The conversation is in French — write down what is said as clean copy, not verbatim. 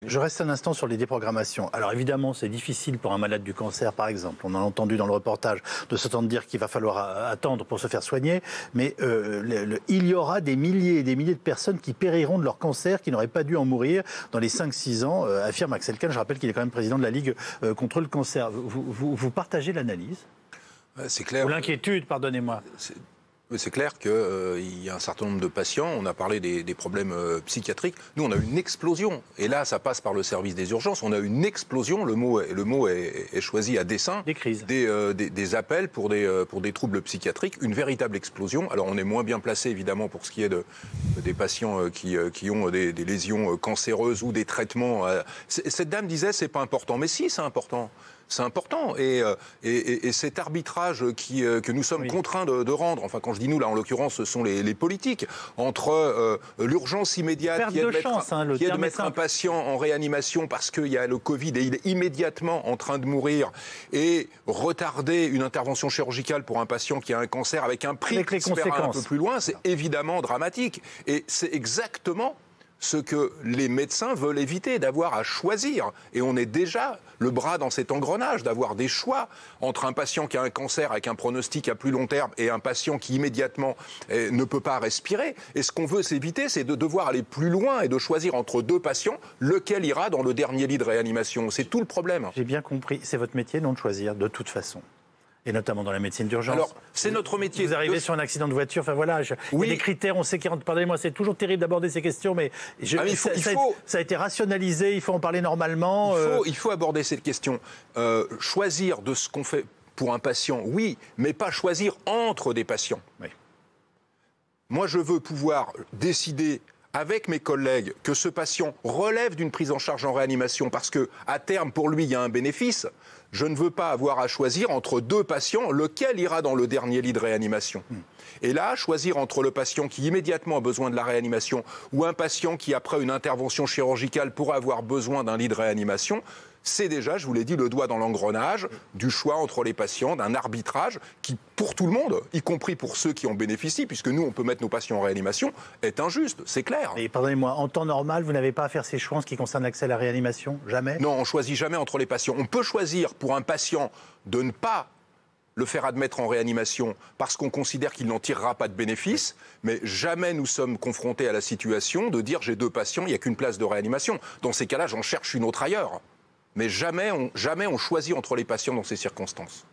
Je reste un instant sur les déprogrammations. Alors évidemment, c'est difficile pour un malade du cancer, par exemple. On a entendu dans le reportage de s'entendre dire qu'il va falloir attendre pour se faire soigner. Mais il y aura des milliers et des milliers de personnes qui périront de leur cancer, qui n'auraient pas dû en mourir dans les 5-6 ans, affirme Axel Kahn. Je rappelle qu'il est quand même président de la Ligue contre le cancer. Vous partagez l'analyse ? C'est clair. Ou l'inquiétude, pardonnez-moi. C'est clair qu'il y a un certain nombre de patients, on a parlé des problèmes psychiatriques, nous on a une explosion, et là ça passe par le service des urgences, on a une explosion, le mot est choisi à dessein, des crises, des appels pour des troubles psychiatriques, une véritable explosion. Alors on est moins bien placé évidemment pour ce qui est des patients qui ont des lésions cancéreuses ou des traitements. Cette dame disait c'est pas important, mais si c'est important. C'est important. Et cet arbitrage que nous sommes contraints de rendre, enfin quand je dis nous, là en l'occurrence, ce sont les politiques, entre l'urgence immédiate qui est de mettre un patient en réanimation parce qu'il y a le Covid et il est immédiatement en train de mourir, et retarder une intervention chirurgicale pour un patient qui a un cancer avec un prix qui se paiera un peu plus loin, c'est évidemment dramatique. Et c'est exactement ce que les médecins veulent éviter, d'avoir à choisir. Et on est déjà le bras dans cet engrenage, d'avoir des choix entre un patient qui a un cancer avec un pronostic à plus long terme et un patient qui immédiatement ne peut pas respirer. Et ce qu'on veut s'éviter, c'est de devoir aller plus loin et de choisir entre deux patients lequel ira dans le dernier lit de réanimation. C'est tout le problème. J'ai bien compris. C'est votre métier, non, de choisir, de toute façon. Et notamment dans la médecine d'urgence. Alors, c'est notre métier. Vous arrivez sur un accident de voiture, enfin voilà, il y a des critères, on sait qu'il rentre. Pardonnez-moi, c'est toujours terrible d'aborder ces questions, mais ça a été rationalisé, il faut en parler normalement. Il faut aborder cette question. Choisir de ce qu'on fait pour un patient, oui, mais pas choisir entre des patients. Oui. Moi, je veux pouvoir décider avec mes collègues que ce patient relève d'une prise en charge en réanimation parce qu'à terme, pour lui, il y a un bénéfice. Je ne veux pas avoir à choisir entre deux patients, lequel ira dans le dernier lit de réanimation. Et là, choisir entre le patient qui immédiatement a besoin de la réanimation ou un patient qui, après une intervention chirurgicale, pourrait avoir besoin d'un lit de réanimation, c'est déjà, je vous l'ai dit, le doigt dans l'engrenage du choix entre les patients, d'un arbitrage qui, pour tout le monde, y compris pour ceux qui en bénéficient, puisque nous, on peut mettre nos patients en réanimation, est injuste, c'est clair. Et pardonnez-moi, en temps normal, vous n'avez pas à faire ces choix en ce qui concerne l'accès à la réanimation? Jamais? Non, on ne choisit jamais entre les patients. On peut choisir pour un patient de ne pas le faire admettre en réanimation parce qu'on considère qu'il n'en tirera pas de bénéfice, mais jamais nous sommes confrontés à la situation de dire j'ai deux patients, il n'y a qu'une place de réanimation. Dans ces cas-là, j'en cherche une autre ailleurs. Mais jamais on choisit entre les patients dans ces circonstances.